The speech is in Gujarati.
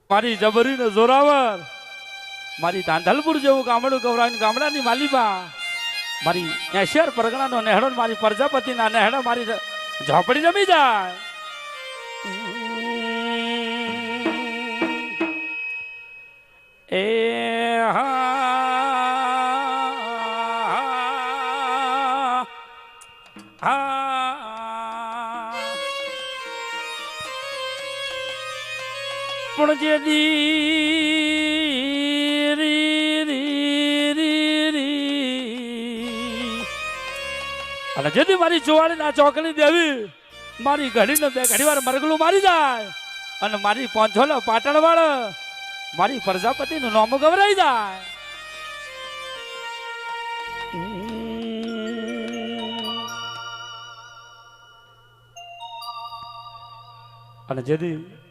મારી જબરી ને જોરાવર મારી ધાંધલપુર જેવું ગામડું ગવરાવીને ગામડાની માલીબા મારી 80 પરગણાનો નેહડો મારી પ્રજાપતિના નેહડા મારી ઝોપડી જમી જાય એ પણ જે અને જેથી મારી ચુવાડી ના ચોકડી દેવી મારી ઘડી ને બે ઘડી વાર મરગલું મારી જાય અને મારી પોંચોલો પાટણ વાળા મારી પ્રજાપતિ નું નામ ગવરાઈ જાય અને જેથી